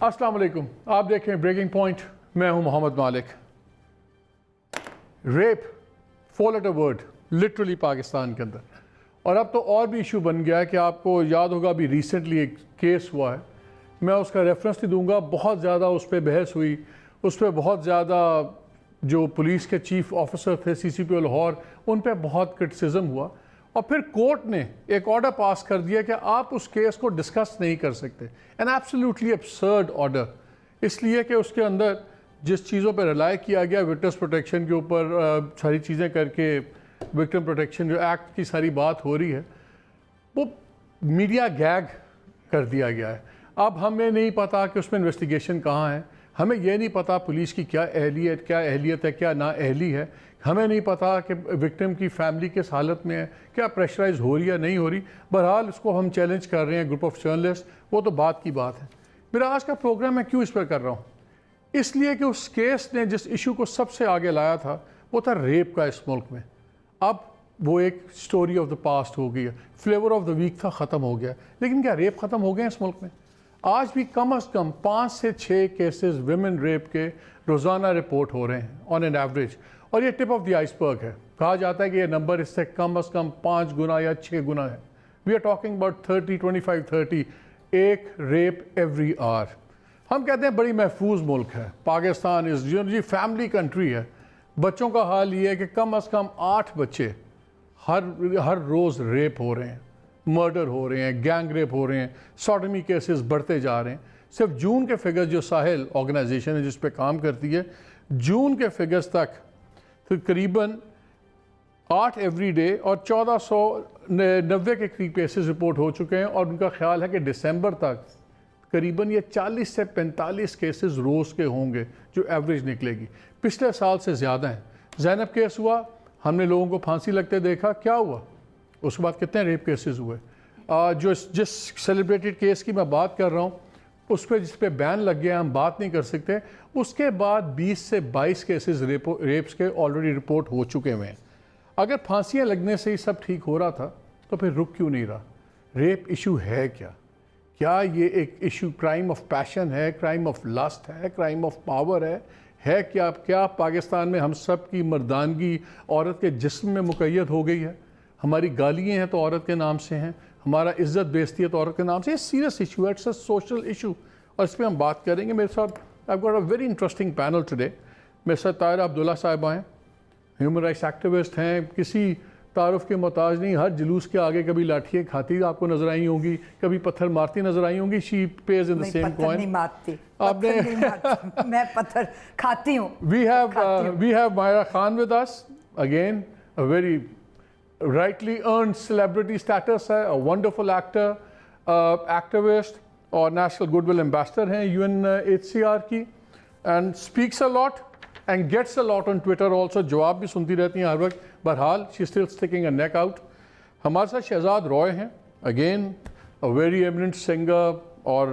السلام علیکم، آپ دیکھیں بریکنگ پوائنٹ، میں ہوں Muhammad Malik. Rap four letter word literally Pakistan کے اندر، اور اب تو اور بھی ایشو بن گیا ہے کہ آپ کو یاد ہوگا ابھی ریسنٹلی ایک کیس ہوا ہے، میں اس کا ریفرنس نہیں دوں گا، بہت زیادہ اس پہ بحث ہوئی، اس پہ بہت زیادہ جو پولیس کے چیف آفیسر تھے سی سی پی او لاہور، ان پہ بہت کرٹیسزم ہوا، اور پھر کورٹ نے ایک آرڈر پاس کر دیا کہ آپ اس کیس کو ڈسکس نہیں کر سکتے۔ این ایبسلیوٹلی ابسرڈ آرڈر، اس لیے کہ اس کے اندر جس چیزوں پہ ریلائی کیا گیا وٹنس پروٹیکشن کے اوپر ساری چیزیں کر کے، وکٹم پروٹیکشن جو ایکٹ کی ساری بات ہو رہی ہے، وہ میڈیا گیگ کر دیا گیا ہے۔ اب ہمیں نہیں پتا کہ اس میں انویسٹیگیشن کہاں ہے، ہمیں یہ نہیں پتا پولیس کی کیا اہلیت ہے، کیا نااہلی ہے، ہمیں نہیں پتا کہ وکٹم کی فیملی کس حالت میں ہے، کیا پریشرائز ہو رہی ہے نہیں ہو رہی۔ بہرحال اس کو ہم چیلنج کر رہے ہیں گروپ آف جرنلسٹ، وہ تو بات کی بات ہے۔ میرا آج کا پروگرام میں کیوں اس پر کر رہا ہوں؟ اس لیے کہ اس کیس نے جس ایشو کو سب سے آگے لایا تھا وہ تھا ریپ کا اس ملک میں۔ اب وہ ایک سٹوری آف دا پاسٹ ہو گئی ہے، فلیور آف دا ویک تھا، ختم ہو گیا۔ لیکن کیا ریپ ختم ہو گئے ہیں اس ملک میں؟ آج بھی کم از کم 5 سے 6 کیسز ویمن ریپ کے روزانہ رپورٹ ہو رہے ہیں آن این ایوریج، اور یہ ٹپ آف دی آئس برگ ہے۔ کہا جاتا ہے کہ یہ نمبر اس سے کم از کم 5 گنا یا 6 گنا ہے۔ وی آر ٹاکنگ اباؤٹ 25-30 ایک ریپ ایوری آور۔ ہم کہتے ہیں بڑی محفوظ ملک ہے پاکستان، جی فیملی کنٹری ہے۔ بچوں کا حال یہ ہے کہ کم از کم 8 بچے ہر روز ریپ ہو رہے ہیں، مرڈر ہو رہے ہیں، گینگ ریپ ہو رہے ہیں، سوڈمی کیسز بڑھتے جا رہے ہیں۔ صرف جون کے فگرز جو ساحل آرگنائزیشن ہے جس پہ کام کرتی ہے، جون کے فگرز تک تقریباً 8 ایوری ڈے اور 1490 کے قریب کیسز رپورٹ ہو چکے ہیں، اور ان کا خیال ہے کہ دسمبر تک قریباً یہ 40 سے 45 کیسز روز کے ہوں گے جو ایوریج نکلے گی۔ پچھلے سال سے زیادہ ہیں۔ زینب کیس ہوا، ہم نے لوگوں کو پھانسی لگتے دیکھا، کیا ہوا؟ اس کے بعد کتنے ریپ کیسز ہوئے؟ جس سیلیبریٹڈ کیس کی میں بات کر رہا ہوں، اس پہ جس پہ بین لگ گیا ہم بات نہیں کر سکتے، اس کے بعد 20 سے 22 کیسز ریپس کے آلریڈی رپورٹ ہو چکے ہوئے ہیں۔ اگر پھانسیاں لگنے سے ہی سب ٹھیک ہو رہا تھا تو پھر رک کیوں نہیں رہا؟ ریپ ایشو ہے کیا؟ کیا یہ ایک ایشو کرائم آف پیشن ہے، کرائم آف لسٹ ہے، کرائم آف پاور ہے کیا پاکستان میں ہم سب کی مردانگی عورت کے جسم میں مقید ہو گئی ہے؟ ہماری گالیاں ہیں تو عورت کے نام سے ہیں، ہمارا عزت بیزتی ہے تو عورت کے نام سے۔ یہ سیریس ایشو ہے، اٹس اے سوشل ایشو، اور اس پہ ہم بات کریں گے۔ میرے ساتھ I've got a very interesting panel today۔ میرے ساتھ طاہرہ عبداللہ صاحبہ ہیں، ہیومن رائٹس ایکٹیوسٹ ہیں، کسی تعارف کے محتاج نہیں، ہر جلوس کے آگے کبھی لاٹھیاں کھاتی آپ کو نظر آئی ہوں گی، کبھی پتھر مارتی نظر آئی ہوں گی۔ She pees in the same coin. نہیں مارتی، آپ نے میں پتھر کھاتی ہوں۔ We have Myra Khan with us again, a very rightly earned celebrity status ہے، a wonderful actor, activist اور نیشنل گڈ ول ایمبیسڈر ہیں UNHCR کی، and speaks a lot and gets a lot on Twitter also, جواب بھی سنتی رہتی ہیں ہر وقت۔ بہرحال she still sticking a neck out. ہمارے ساتھ شہزاد رائے ہیں، again a very eminent singer اور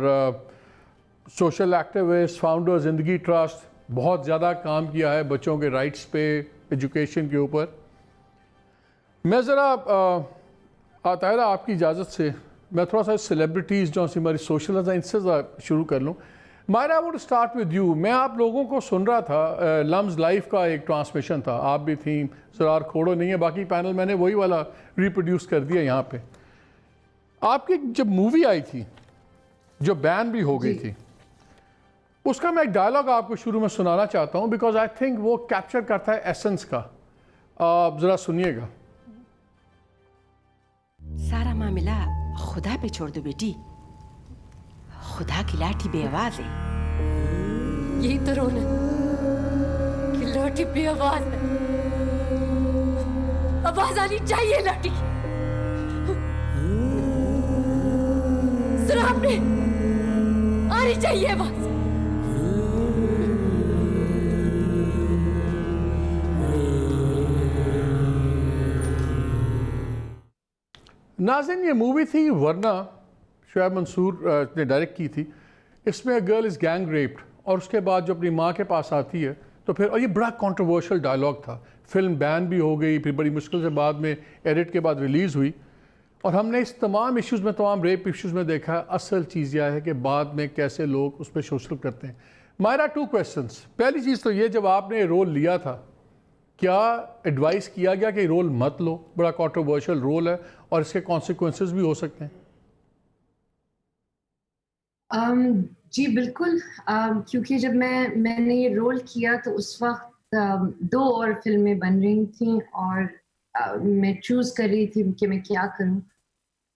social activist, founder Zindagi Trust, بہت زیادہ کام کیا ہے بچوں کے رائٹس پہ، ایجوکیشن کے اوپر۔ میں ذرا طاہرہ آپ کی اجازت سے میں تھوڑا سا سیلیبریٹیز جو ہماری سوشل ان سے شروع کر لوں۔ Maira I want to start with you. میں آپ لوگوں کو سن رہا تھا، لمز لائف کا ایک ٹرانسمیشن تھا، آپ بھی تھیں، سرار کھوڑو نہیں ہے، باقی پینل میں نے وہی والا ریپروڈیوس کر دیا یہاں پہ۔ آپ کی جب مووی آئی تھی جو بین بھی ہو گئی تھی، اس کا میں ایک ڈائلاگ آپ کو شروع میں سنانا چاہتا ہوں، بیکاز آئی تھنک وہ کیپچر کرتا ہے ایسنس کا۔ آپ ذرا سنیے گا۔ سارا معاملہ خدا پہ چھوڑ دو بیٹی، خدا کی لاٹھی بے آواز ہے۔ یہی تو رونا کہ لاٹھی بے آواز ہے، آواز آنی چاہیے لاٹھی کی۔ سامنے آنی چاہیے آواز۔ ناظرین، یہ مووی تھی ورنہ، شعیب منصور نے ڈائریکٹ کی تھی۔ اس میں گرل از گینگ ریپڈ، اور اس کے بعد جو اپنی ماں کے پاس آتی ہے تو پھر، اور یہ بڑا کنٹروورشل ڈائلاگ تھا، فلم بین بھی ہو گئی، پھر بڑی مشکل سے بعد میں ایڈٹ کے بعد ریلیز ہوئی، اور ہم نے اس تمام ایشوز میں, تمام ریپ ایشوز میں دیکھا ہے اصل چیز یہ ہے کہ بعد میں کیسے لوگ اس پہ سوشل کرتے ہیں. مائرا 2 کویسچنس. پہلی چیز تو یہ, جب آپ نے رول لیا تھا کیا ایڈوائز کیا گیا کہ رول مت لو, بڑا کنٹروورشل رول ہے اور اس کے کانسیکوینسز بھی ہو سکتے ہیں؟ جی بالکل, کیونکہ جب میں نے یہ رول کیا تو اس وقت 2 اور فلمیں بن رہی تھیں اور میں چوز کر رہی تھی کہ میں کیا کروں.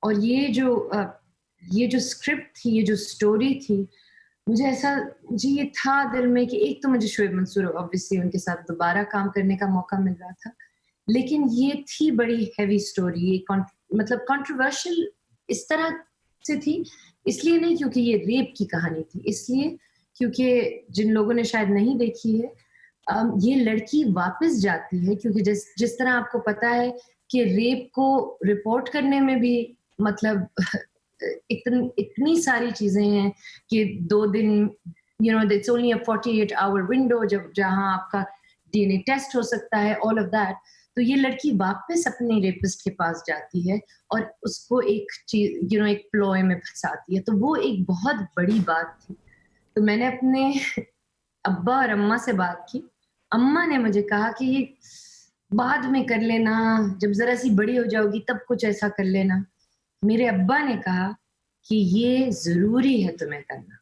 اور یہ جو اسکرپٹ تھی, یہ جو اسٹوری تھی, مجھے یہ تھا دل میں کہ ایک تو مجھے شعیب منصور obviously ان کے ساتھ دوبارہ کام کرنے کا موقع مل رہا تھا, لیکن یہ تھی بڑی ہیوی اسٹوری, مطلب کنٹروورشل اس طرح سے تھی. اس لیے نہیں کیونکہ یہ ریپ کی کہانی تھی, اس لیے کیونکہ جن لوگوں نے شاید نہیں دیکھی ہے, یہ لڑکی واپس جاتی ہے, کیونکہ جس طرح آپ کو پتا ہے کہ ریپ کو رپورٹ کرنے میں بھی مطلب اتنی ساری چیزیں ہیں کہ 2 دن, it's only a 48-hour window جہاں آپ کا DNA ٹیسٹ ہو سکتا ہے, all of that. تو یہ لڑکی واپس اپنے ریپسٹ کے پاس جاتی ہے اور اس کو ایک چیز ایک پلوئے میں پھنساتی ہے. تو وہ ایک بہت بڑی بات تھی. تو میں نے اپنے ابا اور اماں سے بات کی. اماں نے مجھے کہا کہ یہ بعد میں کر لینا, جب ذرا سی بڑی ہو جاؤ گی تب کچھ ایسا کر لینا. میرے ابا نے کہا کہ یہ ضروری ہے تمہیں کرنا.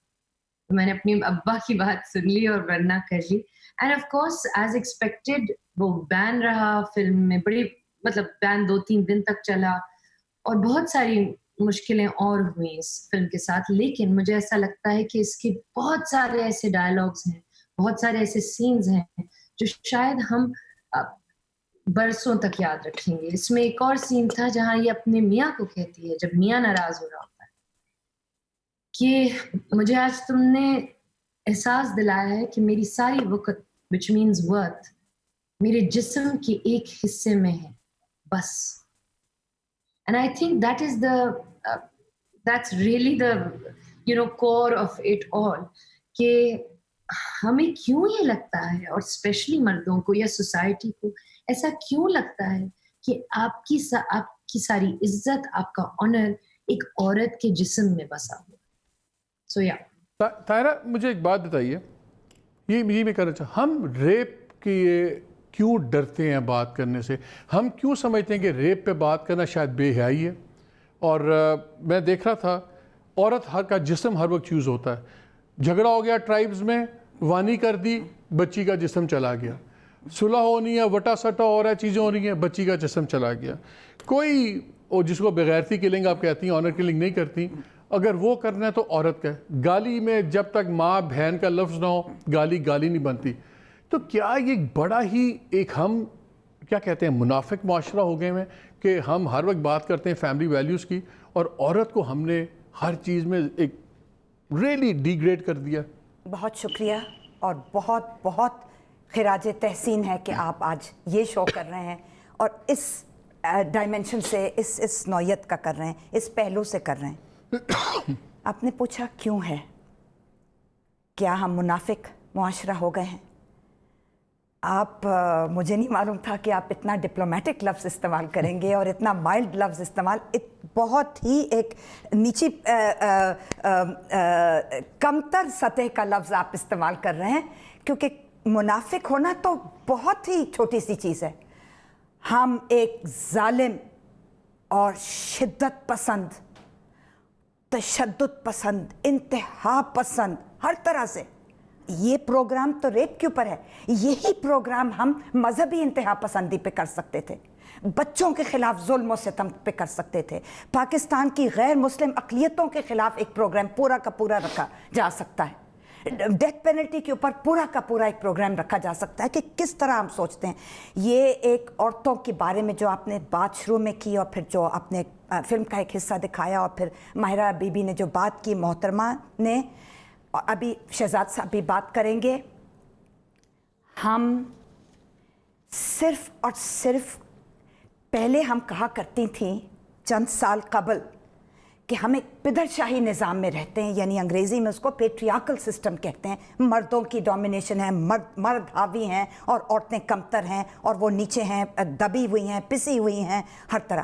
تو میں نے اپنی ابا کی بات سن لی اور ورنہ کر لی. And of course as expected وہ بین رہا فلم میں, بڑی مطلب بین 2-3 دن تک چلا اور بہت ساری مشکلیں اور ہوئیں اس فلم کے ساتھ. لیکن مجھے ایسا لگتا ہے کہ اس کے بہت سارے ایسے ڈائلاگس ہیں, بہت سارے ایسے سینز ہیں جو شاید ہم برسوں تک یاد رکھیں گے. اس میں ایک اور سین تھا جہاں یہ اپنے میاں کو کہتی ہے, جب میاں ناراض ہو رہا ہوتا ہے, کہ مجھے آج تم نے احساس دلایا ہے کہ میری ساری وقت which means worth میرے جسم کے ایک حصے میں ہے بس. And I think that is that's really the core of it all. کہ ہمیں کیوں یہ لگتا ہے, اور اسپیشلی مردوں کو یا سوسائٹی کو ایسا کیوں لگتا ہے کہ آپ کی ساری عزت, آپ کا آنر ایک عورت کے جسم میں بسا ہوا. سو یا طاہرہ مجھے ایک بات بتائیے, یہ میں کہنا چاہتا ہوں, ہم ریپ کی کیوں ڈرتے ہیں بات کرنے سے؟ ہم کیوں سمجھتے ہیں کہ ریپ پہ بات کرنا شاید بے حیائی ہے؟ اور میں دیکھ رہا تھا عورت کا جسم ہر وقت چوز ہوتا ہے. جھگڑا ہو گیا ٹرائبز میں, وانی کر دی, بچی کا جسم چلا گیا. صلح ہونی ہے, وٹا سٹا ہو رہا ہے, چیزیں ہو رہی ہیں, بچی کا جسم چلا گیا. کوئی جس کو بغیرتی کلنگ آپ کہتی ہیں, آنر کلنگ نہیں کرتی, اگر وہ کرنا ہے تو عورت کا ہے. گالی میں جب تک ماں بہن کا لفظ نہ ہو گالی نہیں بنتی. تو کیا یہ بڑا ہی ایک ہم کیا کہتے ہیں منافق معاشرہ ہو گئے ہیں کہ ہم ہر وقت بات کرتے ہیں فیملی ویلیوز کی, اور عورت کو ہم نے ہر چیز میں ایک ریلی ڈی گریڈ کر دیا. بہت شکریہ اور بہت بہت خراج تحسین ہے کہ آپ آج یہ شو کر رہے ہیں اور اس ڈائمنشن سے, اس نوعیت کا کر رہے ہیں, اس پہلو سے کر رہے ہیں. آپ نے پوچھا کیوں ہے, کیا ہم منافق معاشرہ ہو گئے ہیں؟ آپ مجھے نہیں معلوم تھا کہ آپ اتنا ڈپلومیٹک لفظ استعمال کریں گے اور اتنا مائلڈ لفظ استعمال, بہت ہی ایک نیچی کمتر سطح کا لفظ آپ استعمال کر رہے ہیں, کیونکہ منافق ہونا تو بہت ہی چھوٹی سی چیز ہے. ہم ایک ظالم اور شدت پسند, تشدد پسند, انتہا پسند, ہر طرح سے, یہ پروگرام تو ریپ کے اوپر ہے, یہی پروگرام ہم مذہبی انتہا پسندی پہ کر سکتے تھے, بچوں کے خلاف ظلم و ستم پہ کر سکتے تھے, پاکستان کی غیر مسلم اقلیتوں کے خلاف ایک پروگرام پورا کا پورا رکھا جا سکتا ہے, ڈیتھ پینلٹی کے اوپر پورا کا پورا ایک پروگرام رکھا جا سکتا ہے. کہ کس طرح ہم سوچتے ہیں. یہ ایک عورتوں کے بارے میں جو آپ نے بات شروع میں کی اور پھر جو آپ نے فلم کا ایک حصہ دکھایا اور پھر ماہرہ بی بی نے جو بات کی, محترمہ نے, اور ابھی شہزاد صاحب بھی بات کریں گے, ہم صرف اور صرف پہلے ہم کہا کرتی تھیں چند سال قبل کہ ہم ایک پدر شاہی نظام میں رہتے ہیں, یعنی انگریزی میں اس کو پیٹریارکل سسٹم کہتے ہیں. مردوں کی ڈومینیشن ہے, مرد حاوی ہیں اور عورتیں کمتر ہیں اور وہ نیچے ہیں, دبی ہوئی ہیں, پسی ہوئی ہیں, ہر طرح.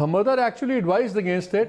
her mother actually advised against it,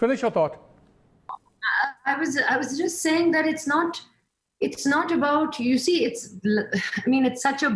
finish your thought. I was just saying that it's not about, you see, it's such a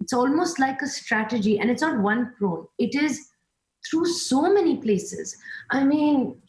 it's almost like a strategy, and it's not one prone, it is through so many places. I mean,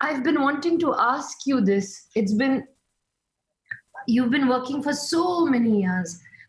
I've been wanting to ask you this. You've been working for so many years.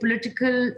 political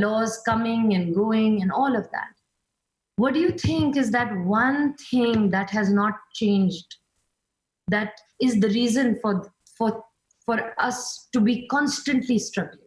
laws coming and going and all of that. What do you think is that one thing that has not changed, that is the reason for us to be constantly struggling?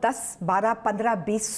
10, 12, 15, 20,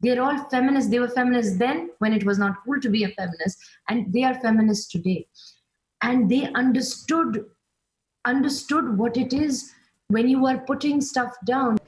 they are all feminists. They were feminists then when it was not cool to be a feminist, and they are feminists today, and they understood what it is when you are putting stuff down.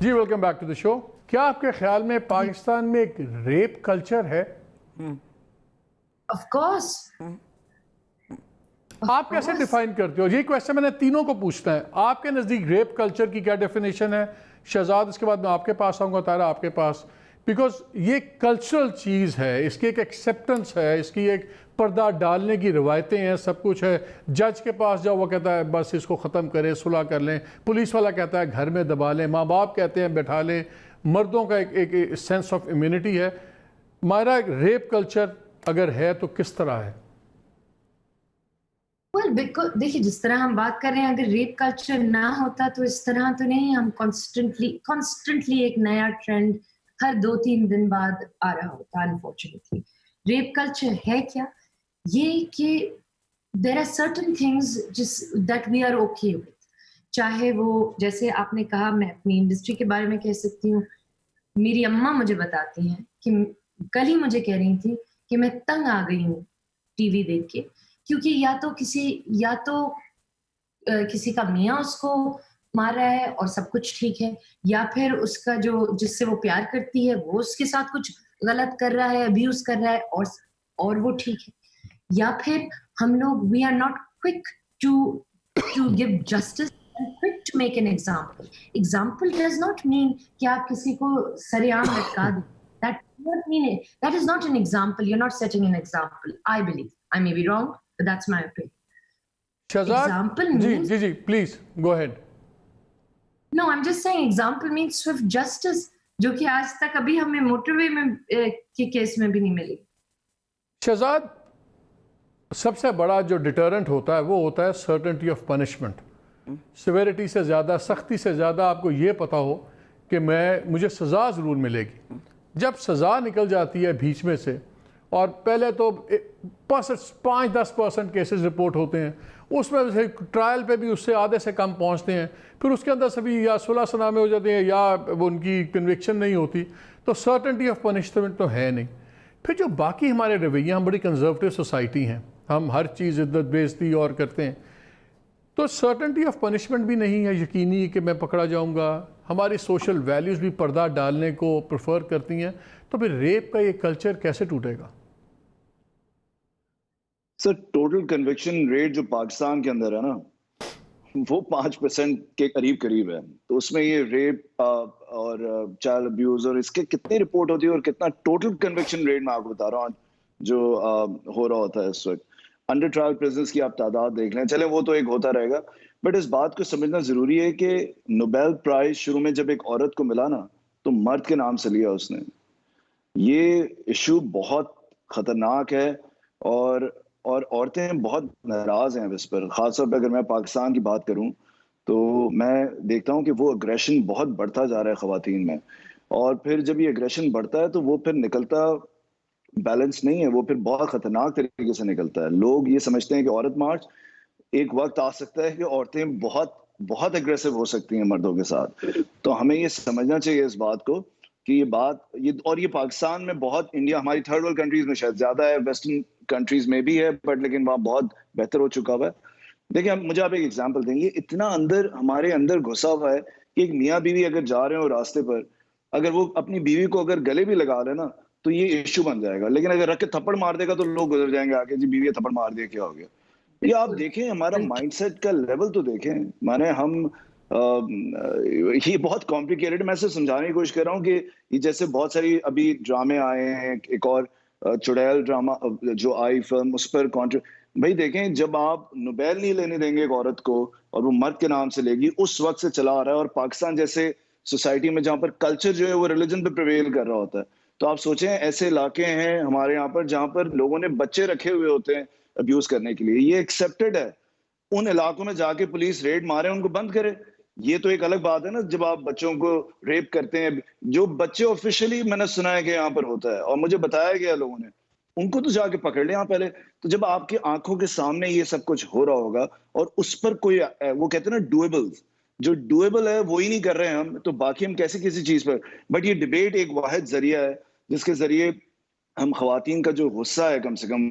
جی welcome back to the show. کیا آپ کے خیال میں پاکستان میں ایک rap culture ہے؟ Of course. آپ کیسے ڈیفائن کرتے ہو؟ یہ کویسچن میں نے تینوں کو پوچھنا ہے. آپ کے نزدیک ریپ کلچر کی کیا ڈیفینیشن ہے؟ شہزاد اس کے بعد میں آپ کے پاس آؤں گا، طاہرہ آپ کے پاس. بیکاز یہ کلچرل چیز ہے، اس کی ایک ایکسیپٹنس ہے، اس کی ایک پردہ ڈالنے کی روایتیں ہیں، سب کچھ ہے. جج کے پاس جاؤ، وہ کہتا ہے بس اس کو ختم کریں، صلح کر لیں. پولیس والا کہتا ہے گھر میں دبا لیں. ماں باپ کہتے ہیں بیٹھا لیں. مردوں کا ایک سینس آف امیونٹی ہے. ہمارا ریپ کلچر اگر ہے تو کس طرح ہے؟ دیکھیے جس طرح ہم بات کر رہے ہیں، اگر ریپ کلچر نہ ہوتا تو اس طرح تو نہیں. ہم کانسٹنٹلی ایک نیا ٹرینڈ ہر 2-3 دن بعد آ رہا ہوتا. انفارچونیٹلی ریپ کلچر ہے کیا؟ یہ کہ there are certain things that we are okay with. چاہے وہ جیسے آپ نے کہا، میں اپنی انڈسٹری کے بارے میں کہہ سکتی ہوں. میری اماں مجھے بتاتی ہیں کہ کل ہی مجھے کہہ رہی تھی کہ میں تنگ آ گئی ہوں ٹی وی دیکھ کے، کیونکہ یا تو کسی کا میاں اس کو مار رہا ہے اور سب کچھ ٹھیک ہے، یا پھر اس کا جو جس سے وہ پیار کرتی ہے وہ اس کے ساتھ کچھ غلط کر رہا ہے، ابیوز کر رہا ہے اور وہ ٹھیک ہے. یا پھر ہم لوگ we are not quick to give justice and quick to make an example. Example does not mean کہ آپ کسی کو سر عام لٹکا دیں. That is not an example. You're not setting an example, I believe. I may be wrong, but that's my opinion. Shehzad Example جی means... جی please go ahead. No, I'm just saying example means swift justice, جو کہ آج تک ابھی ہمیں motor وے میں کے کیس میں بھی نہیں ملی. شہزاد سب سے بڑا جو ڈیٹرنٹ ہوتا ہے وہ ہوتا ہے سرٹنٹی آف پنشمنٹ. سیویرٹی سے زیادہ، سختی سے زیادہ آپ کو یہ پتا ہو کہ مجھے سزا ضرور ملے گی. جب سزا نکل جاتی ہے بیچ میں سے، اور پہلے تو 5-10% کیسز رپورٹ ہوتے ہیں، اس میں ٹرائل پہ بھی اس سے آدھے سے کم پہنچتے ہیں، پھر اس کے اندر سے بھی یا صلح سنامے ہو جاتے ہیں یا ان کی کنوکشن نہیں ہوتی، تو سرٹنٹی آف پنشمنٹ تو ہے نہیں. پھر جو باقی ہمارے رویے، ہم بڑی کنزرویٹو سوسائٹی ہیں، ہم ہر چیز عزت بیزتی اور کرتے ہیں، تو سرٹنٹی آف پنشمنٹ بھی نہیں ہے یقینی کہ میں پکڑا جاؤں گا. ہماری سوشل ویلیوز بھی پردہ ڈالنے کو پریفر کرتی ہیں. تو پھر ریپ کا یہ کلچر کیسے ٹوٹے گا؟ سر ٹوٹل کنوکشن ریٹ جو پاکستان کے اندر ہے نا، وہ 5% کے قریب ہے. تو اس میں یہ ریپ اور چائلڈ ابیوز اور اس کے کتنی رپورٹ ہوتی ہے اور کتنا ٹوٹل کنوکشن ریٹ میں آپ کو بتا رہا ہوں جو ہو رہا ہوتا ہے اس وقت. انڈر ٹرائل پریزنس کی آپ تعداد دیکھ لیں، چلیں وہ تو ایک ہوتا رہے گا، بٹ اس بات کو سمجھنا ضروری ہے کہ نوبیل پرائز شروع میں جب ایک عورت کو ملا نا تو مرد کے نام سے لیا اس نے. یہ ایشو بہت خطرناک ہے اور عورتیں بہت ناراض ہیں اس پر. خاص طور پہ اگر میں پاکستان کی بات کروں تو میں دیکھتا ہوں کہ وہ اگریشن بہت بڑھتا جا رہا ہے خواتین میں. اور پھر جب یہ اگریشن بڑھتا ہے تو وہ پھر نکلتا بیلنس نہیں ہے، وہ پھر بہت خطرناک طریقے سے نکلتا ہے. لوگ یہ سمجھتے ہیں کہ عورت مارچ، ایک وقت آ سکتا ہے کہ عورتیں بہت اگریسو ہو سکتی ہیں مردوں کے ساتھ. تو ہمیں یہ سمجھنا چاہیے اس بات کو کہ یہ پاکستان میں بہت، انڈیا ہماری تھرڈ ورلڈ کنٹریز میں شاید زیادہ ہے، ویسٹرن کنٹریز میں بھی ہے، بٹ لیکن وہاں بہت بہتر ہو چکا ہوا ہے. دیکھیں مجھے آپ ایک ایگزامپل دیں گے، اتنا ہمارے اندر گھسا ہوا ہے کہ ایک میاں بیوی اگر جا رہے ہو راستے پر، اگر وہ اپنی بیوی کو اگر گلے بھی لگا لے نا تو یہ ایشو بن جائے گا. لیکن اگر رکھ کے تھپڑ مار دے گا تو لوگ گزر جائیں گے آگے، جی بیوی تھپڑ مار دیا کیا ہو گیا. یہ آپ دیکھیں ہمارا مائنڈ سیٹ کا لیول تو دیکھیں. مانے یہ بہت کمپلیکیٹڈ. میں سے سمجھانے کی کوشش کر رہا ہوں کہ یہ جیسے بہت ساری ابھی ڈرامے آئے ہیں، ایک اور چڑیل ڈرامہ جو آئی فلم، اس پر بھائی دیکھیں جب آپ نوبیل نہیں لینے دیں گے ایک عورت کو اور وہ مرد کے نام سے لے گی، اس وقت سے چلا آ رہا ہے. اور پاکستان جیسے سوسائٹی میں جہاں پر کلچر جو ہے وہ ریلیجن پہ پریویل کر رہا ہوتا ہے، تو آپ سوچیں ایسے علاقے ہیں ہمارے یہاں پر جہاں پر لوگوں نے بچے رکھے ہوئے ہوتے ہیں ابیوز کرنے کے لیے. یہ ایکسیپٹڈ ہے. ان علاقوں میں جا کے پولیس ریڈ مارے، ان کو بند کرے. یہ تو ایک الگ بات ہے نا جب آپ بچوں کو ریپ کرتے ہیں. جو بچے آفیشلی میں نے سنا ہے کہ یہاں پر ہوتا ہے اور مجھے بتایا گیا لوگوں نے، ان کو تو جا کے پکڑ لیں یہاں پہلے. تو جب آپ کی آنکھوں کے سامنے یہ سب کچھ ہو رہا ہوگا اور اس پر کوئی، وہ کہتے ہیں نا ڈویبل، جو ڈویبل ہے وہی نہیں کر رہے ہیں ہم، تو باقی ہم کیسے کسی چیز پر. بٹ یہ ڈیبیٹ ایک واحد ذریعہ ہے جس کے ذریعے ہم خواتین کا جو غصہ ہے کم سے کم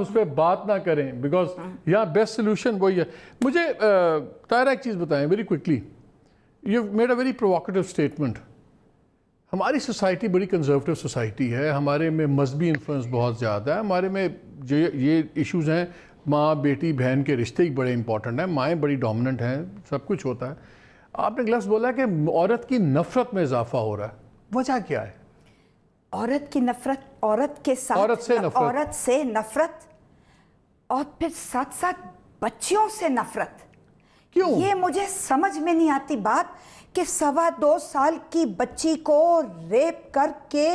اس پہ بات نہ کریں بیکاز یہاں بیسٹ سلوشن وہی ہے. مجھے طاہرہ ایک چیز بتائیں very quickly, you made a very provocative statement. ہماری سوسائٹی بڑی کنزرویٹو سوسائٹی ہے, ہمارے میں مذہبی انفلوئنس بہت زیادہ ہے, ہمارے میں جو یہ ایشوز ہیں ماں بیٹی بہن کے رشتے ہی بڑے امپورٹنٹ ہیں, مائیں بڑی ڈومیننٹ ہیں, سب کچھ ہوتا ہے. آپ نے لفظ بولا کہ عورت کی نفرت میں اضافہ ہو رہا ہے, وجہ کیا ہے؟ عورت کی نفرت, عورت کے ساتھ عورت سے نفرت, اور پھر ساتھ ساتھ بچیوں سے نفرت. کیوں؟ یہ مجھے سمجھ میں نہیں آتی بات کہ 2.25 سال کی بچی کو ریپ کر کے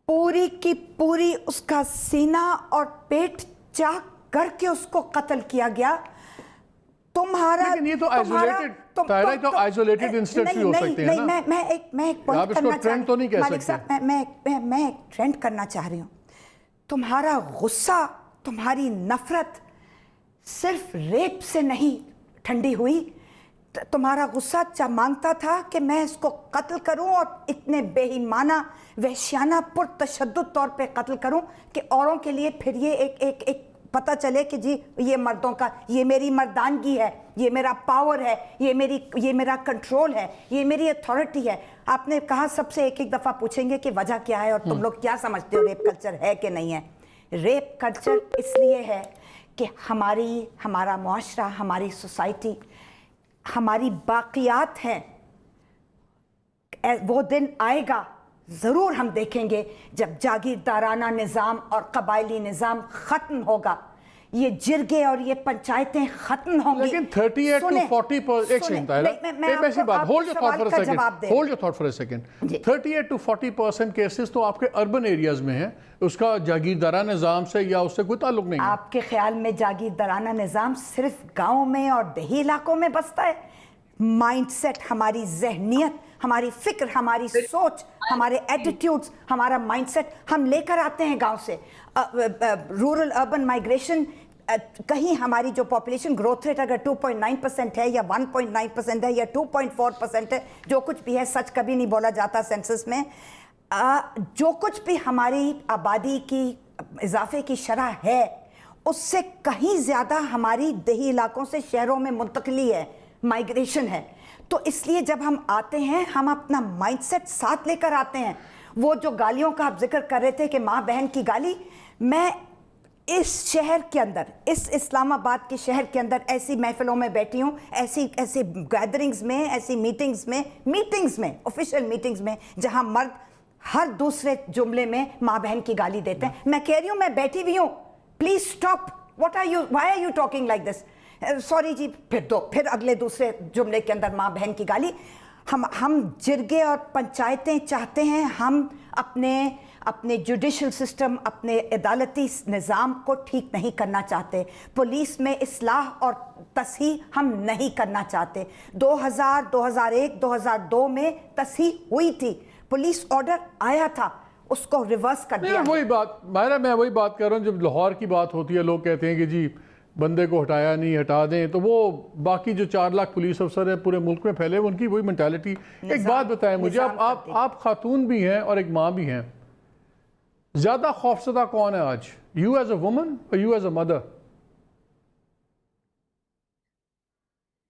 پوری کی پوری اس کا سینہ اور پیٹ چاک کر کے اس کو قتل کیا گیا. تمہارا لیکن یہ تو آئزولیٹڈ انسٹنٹ بھی ہو سکتے ہیں نا. میں ایک پوائنٹ کرنا چاہ رہی ہوں مالک صاحب, میں ایک ٹرینڈ کرنا چاہ رہی ہوں. تمہارا غصہ, تمہاری نفرت صرف ریپ سے نہیں ٹھنڈی ہوئی, تمہارا غصہ مانگتا تھا کہ میں اس کو قتل کروں اور اتنے بے ایمانہ وحشیانہ پرتشدد طور پہ قتل کروں کہ اوروں کے لیے پھر یہ ایک پتہ چلے کہ جی یہ مردوں کا, یہ میری مردانگی ہے, یہ میرا پاور ہے, یہ میرا کنٹرول ہے, یہ میری اتھارٹی ہے. آپ نے کہا سب سے ایک دفعہ پوچھیں گے کہ وجہ کیا ہے اور تم لوگ کیا سمجھتے ہو ریپ کلچر ہے کہ نہیں ہے. ریپ کلچر اس لیے ہے کہ ہمارا معاشرہ, ہماری سوسائٹی, ہماری باقیات ہیں. وہ دن آئے گا ضرور, ہم دیکھیں گے جب جاگیردارانہ نظام اور قبائلی نظام ختم ہوگا, یہ جرگے اور یہ پنچایتیں ختم ہوں گی. لیکن 38 to 40%, ایک سیکنڈ طاہرہ, ایک ایسی بات, hold your thought for a second. 38 to 40% cases تو آپ کے اربن ایریاز میں ہیں, اس کا جاگیردارانہ نظام سے یا اس سے کوئی تعلق نہیں ہے. آپ کے خیال میں جاگیردارانہ نظام صرف گاؤں میں اور دیہی علاقوں میں بستا ہے؟ مائنڈ سیٹ, ہماری ذہنیت, ہماری فکر, ہماری سوچ, ہمارے ایٹیٹیوڈز, ہمارا مائنڈ سیٹ ہم لے کر آتے ہیں گاؤں سے. رورل اربن مائگریشن, کہیں ہماری جو پاپولیشن گروتھ ریٹ اگر 2.9% ہے یا 1.9% ہے یا 2.4% ہے, جو کچھ بھی ہے, سچ کبھی نہیں بولا جاتا سینسس میں, جو کچھ بھی ہماری آبادی کی اضافے کی شرح ہے اس سے کہیں زیادہ ہماری دیہی علاقوں سے شہروں میں منتقلی ہے, مائگریشن ہے. تو اس لیے جب ہم آتے ہیں ہم اپنا مائنڈ سیٹ ساتھ لے کر آتے ہیں. وہ جو گالیوں کا آپ ذکر کر رہے تھے کہ ماں بہن کی گالی, میں اس شہر کے اندر, اس اسلام آباد کے شہر کے اندر ایسی محفلوں میں بیٹھی ہوں, ایسی گیدرنگز میں, ایسی میٹنگز میں آفیشیل میٹنگز میں جہاں مرد ہر دوسرے جملے میں ماں بہن کی گالی دیتے ہیں. میں کہہ رہی ہوں, میں بیٹھی ہوئی ہوں, please stop, why are you talking like this, sorry جی, پھر اگلے دوسرے جملے کے اندر ماں بہن کی گالی. ہم جرگے اور پنچایتیں چاہتے ہیں, ہم اپنے جوڈیشل سسٹم, اپنے عدالتی نظام کو ٹھیک نہیں کرنا چاہتے. پولیس میں اصلاح اور تصحیح ہم نہیں کرنا چاہتے. 2001 2002 میں تصحیح ہوئی تھی, پولیس آرڈر آیا تھا, اس کو ریورس کر دیا. وہی بات ماہرہ, میں وہی بات کر رہا ہوں, جب لاہور کی بات ہوتی ہے لوگ کہتے ہیں کہ جی بندے کو ہٹایا نہیں, ہٹا دیں, تو وہ باقی جو 4 لاکھ پولیس افسر ہیں پورے ملک میں پھیلے, ان کی وہی مینٹالٹی. ایک بات بتائیں مجھے, آپ خاتون بھی ہیں اور ایک ماں بھی ہیں, زیادہ خوفزدہ کون ہے آج, یو ایز اے وومن اور you as a mother?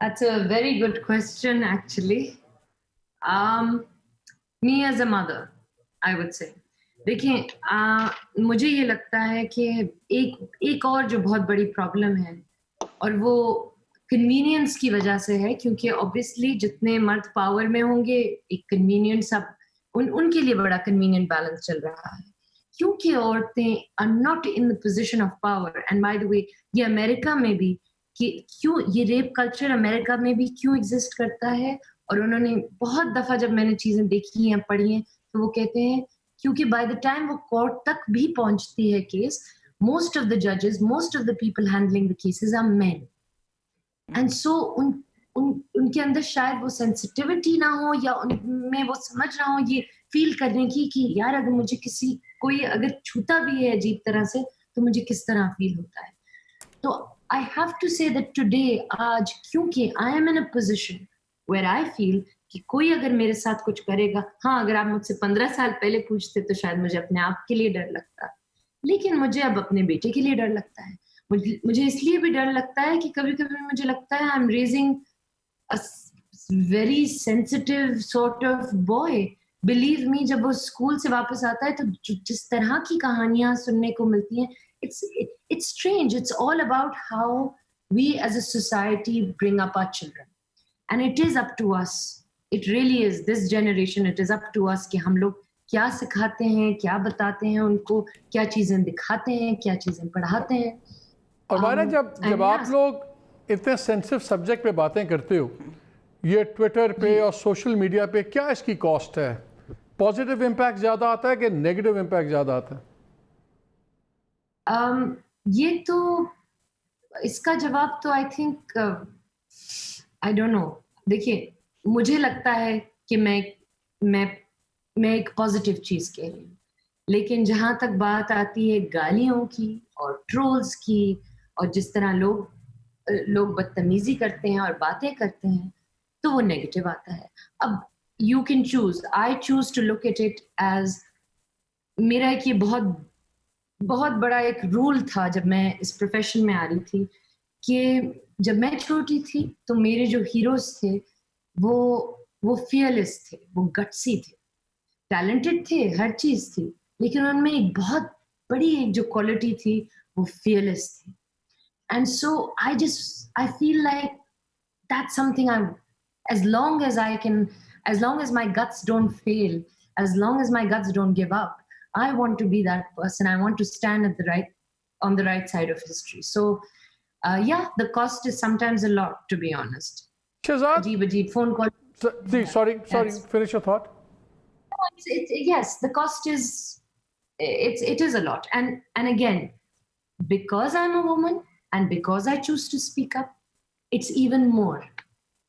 That's a very good question actually. Me as a mother, I would say. دیکھیں, مجھے یہ لگتا ہے کہ ایک اور جو بہت بڑی پرابلم ہے, اور وہ کنوینئنس کی وجہ سے ہے, کیونکہ اوبیسلی جتنے مرد پاور میں ہوں گے ایک کنوینئنس ان کے لیے بڑا کنوینئنٹ بیلنس چل رہا ہے, کیونکہ عورتیں are not in the position of power. And by the way یہ امریکہ میں بھی, کہ کیوں یہ ریپ کلچر امریکہ میں بھی کیوں ایگزسٹ کرتا ہے, اور انہوں نے بہت دفعہ جب میں نے چیزیں دیکھی ہیں, پڑھی ہیں, تو وہ کہتے ہیں کیونکہ بائی دا ٹائم وہ کورٹ تک بھی پہنچتی ہے کیس, موسٹ آف دا ججز, most of the people handling the cases are men. And so ان کے اندر شاید وہ سینسٹیوٹی نہ ہو, یا ان میں وہ سمجھ رہا ہوں یہ فیل کرنے کی کہ یار اگر مجھے کوئی اگر چھوتا بھی ہے عجیب طرح سے تو مجھے کس طرح فیل ہوتا ہے. تو I have to say that today, آج, کیونکہ I am in a position where I feel کہ کوئی اگر میرے ساتھ کچھ کرے گا, ہاں اگر آپ مجھ سے 15 سال پہلے پوچھتے تو شاید مجھے اپنے آپ کے لیے ڈر لگتا, لیکن مجھے اب اپنے بیٹے کے لیے ڈر لگتا ہے. مجھے اس لیے بھی ڈر لگتا ہے کہ کبھی کبھی مجھے لگتا ہے I am raising very sensitive sort of boy. Believe me, جب وہ اسکول سے واپس آتا ہے تو جس طرح کی کہانیاں سننے کو ملتی ہیں, it's strange. It's all about how we as a society bring up our children. And it is up to us. It really is. This generation, it is up to us کہ ہم لوگ کیا سکھاتے ہیں, کیا بتاتے ہیں ان کو, کیا چیزیں دکھاتے ہیں, کیا چیزیں پڑھاتے ہیں. اور مانا جب آپ لوگ اتنے سینسٹیو سبجیکٹ پہ باتیں کرتے ہو, یہ ٹویٹر پہ اور سوشل میڈیا پہ, کیا اس کی کاسٹ ہے؟ پازیٹیو امپیکٹ زیادہ آتا ہے کہ نیگیٹو امپیکٹ زیادہ آتا ہے؟ یہ تو اس کا جواب تو I think I don't know. دیکھیے مجھے لگتا ہے کہ میں ایک پازیٹیو چیز کہہ رہی ہوں, لیکن جہاں تک بات آتی ہے گالیوں کی اور ٹرولز کی اور جس طرح لوگ بدتمیزی کرتے ہیں اور باتیں کرتے ہیں, تو وہ نیگیٹو آتا ہے. اب you can choose, I choose to look at it as, میرا ایک یہ بہت بڑا ایک رول تھا جب میں اس پروفیشن میں آ رہی تھی, کہ جب میں چھوٹی تھی تو میرے جو ہیروز تھے وہ فیئرلیس تھے, وہ گٹسی تھے, ٹیلنٹڈ تھے, ہر چیز تھی, لیکن ان میں ایک بہت بڑی ایک جو کوالٹی تھی وہ فیئرلیس تھی. And so I feel like that something as long as I can, as long as my guts don't fail, as long as my guts don't give up, I want to be that person. I want to stand on the right side of history. So yeah, the cost is sometimes a lot, to be honest. Shehzad, Ajib phone call. Sorry, Yes. finish your thought. Yes, the cost is, it is a lot. And again, because I'm a woman and because I choose to speak up, it's even more,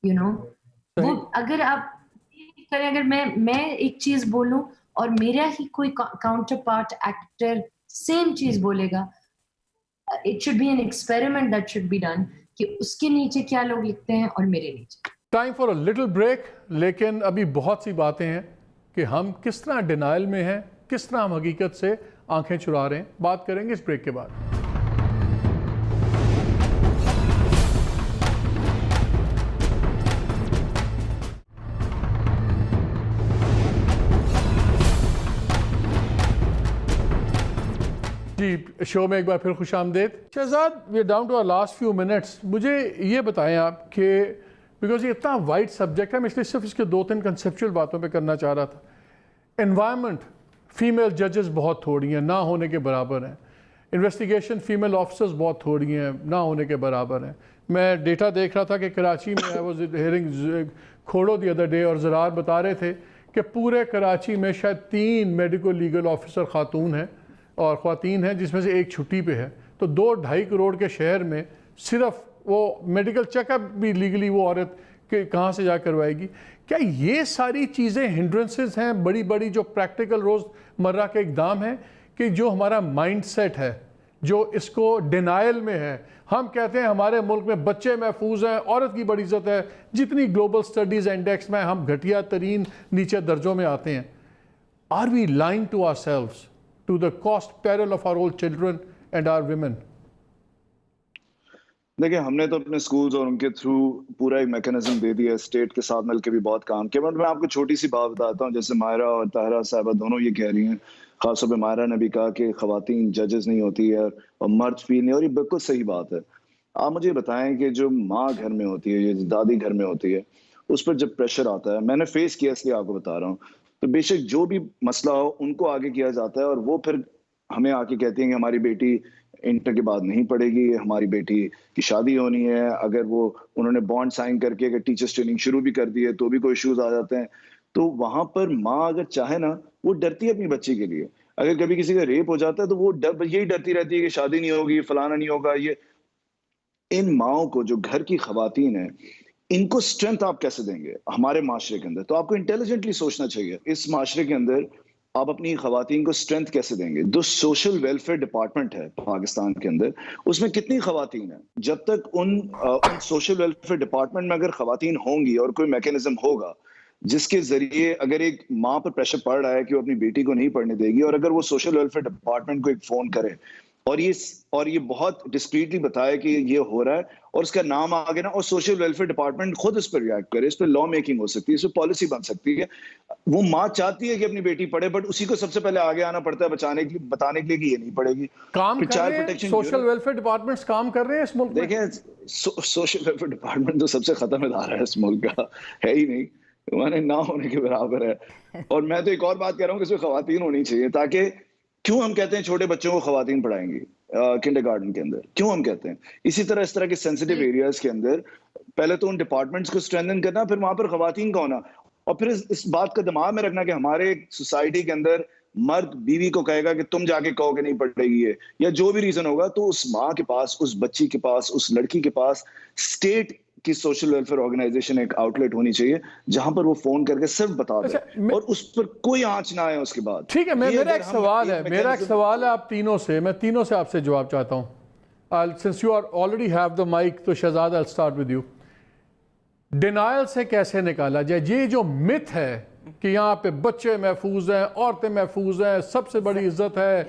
you know. وہ اگر آپ کریں, اگر میں ایک چیز بولوں اور میرا ہی کوئی کاؤنٹر پارٹ ایکٹر سیم چیز بولے گا, it should be an experiment that should be done کہ اس کے نیچے کیا لوگ لکھتے ہیں اور میرے نیچے. Time for a little break. لیکن ابھی بہت سی باتیں ہیں کہ ہم کس طرح ڈینائل میں ہیں, کس طرح ہم حقیقت سے آنکھیں چرا رہے ہیں. بات کریں گے اس بریک کے بعد. جی, شو میں ایک بار پھر خوش آمدید. Shehzad, we are down to our last few minutes. مجھے یہ بتائیں آپ کہ بیکاز یہ اتنا وائڈ سبجیکٹ ہے, میں اس لیے صرف اس کے 2-3 کنسیپچول باتوں پہ کرنا چاہ رہا تھا. انوائرمنٹ, فیمیل ججز بہت تھوڑی ہیں, نہ ہونے کے برابر ہیں. انویسٹیگیشن فیمیل آفیسرز بہت تھوڑی ہیں, نہ ہونے کے برابر ہیں. میں ڈیٹا دیکھ رہا تھا کہ کراچی میں I was hearing Khuhro the other day, اور زرار بتا رہے تھے کہ پورے کراچی میں شاید 3 میڈیکل لیگل آفیسر خاتون ہیں اور خواتین ہیں, جس میں سے ایک چھٹی پہ ہے. تو 2-2.5 کروڑ کے شہر میں صرف وہ میڈیکل چیک اپ بھی لیگلی وہ عورت کہ کہاں سے جا کروائے گی. کیا یہ ساری چیزیں ہنڈرنسز ہیں, بڑی بڑی جو پریکٹیکل روز مرہ کے اقدام ہیں, کہ جو ہمارا مائنڈ سیٹ ہے جو اس کو ڈینائل میں ہے. ہم کہتے ہیں ہمارے ملک میں بچے محفوظ ہیں, عورت کی بڑی عزت ہے, جتنی گلوبل سٹڈیز انڈیکس میں ہم گھٹیا ترین نیچے درجوں میں آتے ہیں. Are we lying to ourselves to the cost peril of our old children and our women? دیکھیں, ہم نے تو اپنے سکولز اور ان کے تھرو پورا ایک میکینزم دے دیا ہے, اسٹیٹ کے ساتھ مل کے بھی بہت کام کیا. بٹ میں آپ کو چھوٹی سی بات بتاتا ہوں, جیسے ماہرہ اور طاہرہ صاحبہ دونوں یہ کہہ رہی ہیں, خاص طور پہ ماہرہ نے بھی کہا کہ خواتین ججز نہیں ہوتی ہے اور مرد فیل نہیں, اور یہ بالکل صحیح بات ہے. آپ مجھے بتائیں کہ جو ماں گھر میں ہوتی ہے, یہ دادی گھر میں ہوتی ہے, اس پر جب پریشر آتا ہے, میں نے فیس کیا اس لیے آپ کو بتا رہا ہوں, تو بے شک جو بھی مسئلہ ہو ان کو آگے کیا جاتا ہے, اور وہ پھر ہمیں آ کے کہتی ہیں کہ ہماری بیٹی انٹر کے بعد نہیں پڑھے گی, ہماری بیٹی کی شادی ہونی ہے. اگر وہ انہوں نے بانڈ سائن کر کے اگر ٹیچرس ٹریننگ شروع بھی کر دی ہے تو بھی کوئی ایشوز آ جاتے ہیں. تو وہاں پر ماں اگر چاہے نا, وہ ڈرتی ہے اپنی بچی کے لیے. اگر کبھی کسی کا ریپ ہو جاتا ہے تو وہ یہی ڈرتی رہتی ہے کہ شادی نہیں ہوگی, فلانا نہیں ہوگا. یہ ان ماؤں کو جو گھر کی خواتین ہیں, ان کو اسٹرینتھ آپ کیسے دیں گے ہمارے معاشرے کے اندر؟ تو آپ کو انٹیلیجنٹلی سوچنا چاہیے. اس معاشرے کے اندر آپ اپنی خواتین کو اسٹرینتھ کیسے دیں گے؟ جو سوشل ویلفیئر ڈپارٹمنٹ ہے پاکستان کے اندر اس میں کتنی خواتین ہیں؟ جب تک ان سوشل ویلفیئر ڈپارٹمنٹ میں اگر خواتین ہوں گی اور کوئی میکینزم ہوگا جس کے ذریعے اگر ایک ماں پر پریشر پڑ رہا ہے کہ وہ اپنی بیٹی کو نہیں پڑھنے دے گی اور اگر وہ سوشل ویلفیئر ڈپارٹمنٹ کو ایک فون کرے اور یہ بہت ڈسکریٹلی بتایا کہ یہ ہو رہا ہے اور اس کا نام آگے نا اور سوشل ویلفیئر ڈپارٹمنٹ خود اس پر ریئیکٹ کرے, اس پہ لا میکنگ ہو سکتی ہے, اس پہ پالیسی بن سکتی ہے. وہ ماں چاہتی ہے کہ اپنی بیٹی پڑھے بٹ اسی کو سب سے پہلے آگے آنا پڑتا ہے بتانے کے لیے کہ یہ نہیں پڑھے گی. کام کر رہے ہیں سوشل ویلفیئر ڈپارٹمنٹس کام کر رہے ہیں اس ملک میں. دیکھیں سوشل ویلفیئر ڈپارٹمنٹ تو سب سے ختم ادارہ ہے اس ملک کا, ہے ہی نہیں, مانے نہ ہونے کے برابر ہے. اور میں تو ایک اور بات کہہ رہا ہوں کہ اس میں خواتین ہونی چاہیے, تاکہ کیوں ہم کہتے ہیں چھوٹے بچوں کو خواتین پڑھائیں گی کنڈر گارڈن کے اندر, کیوں ہم کہتے ہیں؟ اسی طرح اس طرح کے سینسیٹیو ایریاز کے اندر پہلے تو ان ڈپارٹمنٹس کو اسٹرینتھن کرنا, پھر وہاں پر خواتین کا ہونا, اور پھر اس بات کا دماغ میں رکھنا کہ ہمارے سوسائٹی کے اندر مرد بیوی کو کہے گا کہ تم جا کے کہو کہ نہیں پڑھے گی ہے, یا جو بھی ریزن ہوگا, تو اس ماں کے پاس, اس بچی کے پاس, اس لڑکی کے پاس اسٹیٹ کی سوشل ویلفیئر آرگنائزیشن ایک آؤٹ لیٹ ہونی چاہیے جہاں پر وہ فون کر کے صرف بتا دے اور اس پر کوئی آنچ نہ آئے اس کے بعد. ٹھیک ہے, میرا ایک سوال ہے آپ تینوں سے, میں تینوں سے آپ سے جواب چاہتا ہوں. Since you already have the mic, تو Shahzad I'll start with you. Denial سے کیسے نکالا جائے یہ جو مت ہے کہ یہاں پہ بچے محفوظ ہیں, عورتیں محفوظ ہیں, سب سے بڑی عزت ہے,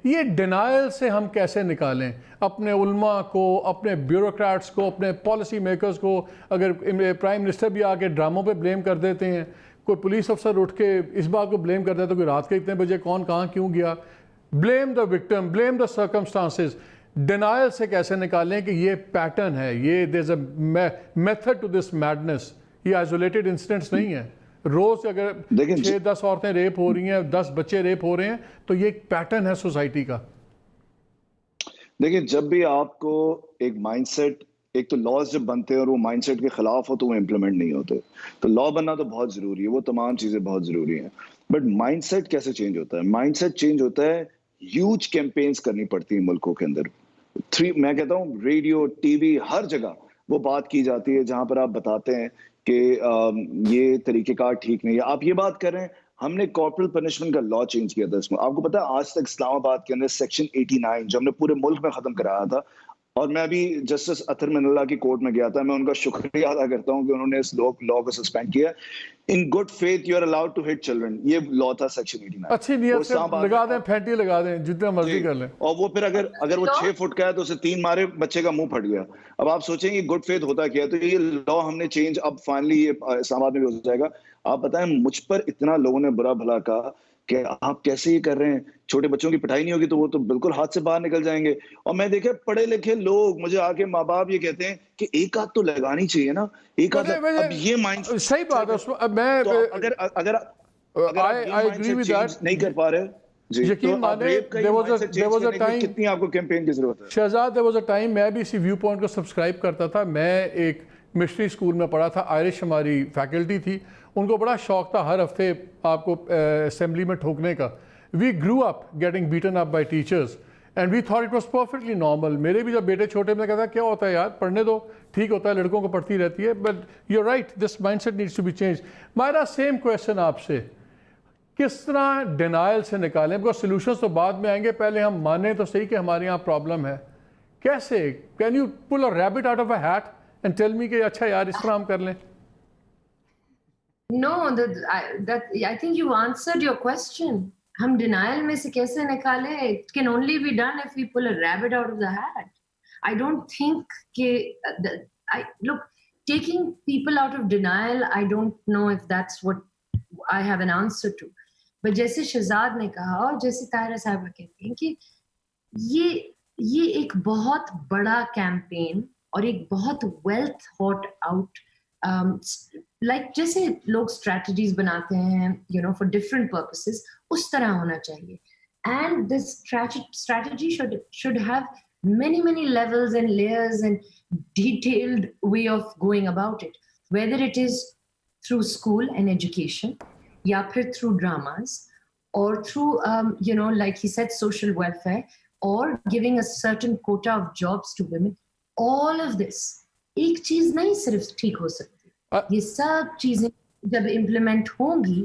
یہ ڈینائل سے ہم کیسے نکالیں اپنے علماء کو, اپنے بیوروکریٹس کو, اپنے پالیسی میکرز کو؟ اگر پرائم منسٹر بھی آ کے ڈراموں پہ بلیم کر دیتے ہیں, کوئی پولیس افسر اٹھ کے اس بات کو بلیم کر دیتا ہے کہ رات کے اتنے بجے کون کہاں کیوں گیا, blame the victim, blame the circumstances. Denial سے کیسے نکالیں کہ یہ پیٹرن ہے, یہ there's a method to this madness, یہ isolated incidents نہیں ہے. روز اگر 6-10 عورتیں ریپ ہو رہی ہیں, 10 بچے ریپ ہو رہے ہیں, تو یہ ایک پیٹرن ہے سوسائٹی کا. دیکھیں جب بھی آپ کو ایک مائنڈ سیٹ, ایک تو لاز جب بنتے ہیں اور وہ مائنڈ سیٹ کے خلاف ہو تو وہ امپلیمنٹ نہیں ہوتے, تو لا بننا تو بہت ضروری ہے, وہ تمام چیزیں بہت ضروری ہیں, بٹ مائنڈ سیٹ کیسے چینج ہوتا ہے؟ مائنڈ سیٹ چینج ہوتا ہے, ہیوج کیمپینز کرنی پڑتی ہیں ملکوں کے اندر. میں کہتا ہوں ریڈیو, ٹی وی, ہر جگہ وہ بات کی جاتی ہے جہاں پر آپ بتاتے ہیں کہ یہ طریقہ کار ٹھیک نہیں ہے. آپ یہ بات کر رہے ہیں, ہم نے کارپورل پنشمنٹ کا لا چینج کیا تھا اس میں. آپ کو پتا ہے آج تک اسلام آباد کے اندر سیکشن 89 جو ہم نے پورے ملک میں ختم کرایا تھا, اور میں ابھی جسٹس اطہر من اللہ کی کورٹ میں گیا تھا, میں ان کا شکریہ ادا کرتا ہوں کہ انہوں نے اس لا کو سسپینڈ کیا. In good faith you are allowed to hit children, یہ لا تھا سیکشن 89. اچھی نیت سے لگا دیں, پھینٹی لگا دیں, جتنا مرضی کر لیں. اور وہ پھر اگر وہ 6 فٹ کا ہے تو اسے 3 مارے, بچے کا منہ پھٹ گیا. اب آپ سوچیں کہ گڈ فیتھ ہوتا کیا ہے, تو یہ لا ہم نے چینج اب فائنلی یہ اسلام آباد میں بھی ہو جائے گا. آپ بتائیں مجھ پر اتنا لوگوں نے برا بھلا کہا کہ آپ کیسے یہ کر رہے ہیں, چھوٹے بچوں کی پڑھائی نہیں ہوگی تو وہ تو بالکل ہاتھ سے باہر نکل جائیں گے. اور میں دیکھے پڑھے لکھے لوگ مجھے آ کے ماں باپ یہ کہتے ہیں کہ ایک آدھ تو لگانی چاہیے نا, ایک آدھ. اب یہ مائنڈ صحیح بات ہے, میں اگر نہیں کر پا رہے, یقین مانے کتنی آپ کو کیمپین کی ضرورت ہے. Shahzad there was a time میں بھی اسی ویو پوائنٹ کو سبسکرائب کرتا تھا. میں ایک مشنری اسکول میں پڑھا تھا, آئرش ہماری فیکلٹی تھی, ان کو بڑا شوق تھا ہر ہفتے آپ کو اسمبلی میں ٹھوکنے کا. We grew up getting beaten up by teachers and we thought it was perfectly normal. میرے بھی جب بیٹے چھوٹے میں کہتا کیا ہوتا ہے یار, پڑھنے دو, ٹھیک ہوتا ہے, لڑکوں کو پڑھتی رہتی ہے, but you right, this mindset needs to be change. میرا سیم کویشچن آپ سے, کس طرح ڈینائل سے نکالیں؟ بیکاز سولوشنز تو بعد میں آئیں گے, پہلے ہم مانیں تو صحیح کہ ہمارے یہاں پرابلم ہے. کیسے can you pull a rabbit out of a hat and tell me کہ اچھا یار اس طرح ہم کر لیں؟ No, I think you answered your question. ہم denial میں سے کیسے نکالیں? It can only be done if we pull a rabbit out of the hat. I don't think look, taking people out of denial, I don't know if that's what I have an answer to. But جیسے شہزاد نے کہا اور جیسے طاہرہ صاحبہ کہتے ہیں کہ یہ ایک بہت بڑا کیمپین اور ایک بہت ویل تھاٹ آؤٹ, لائک جیسے لوگ اسٹریٹجیز بناتے ہیں فار ڈفرنٹ پرپسز, اس طرح ہونا چاہیے. And this strategy should have many levels and layers and detailed way of going about it, whether it is through school and education, یا پھر through dramas, or through like he said social welfare, or giving a certain quota of jobs to women. All of this ایک چیز نہیں صرف ٹھیک ہو سکتی, یہ سب چیزیں جب امپلیمنٹ ہوں گی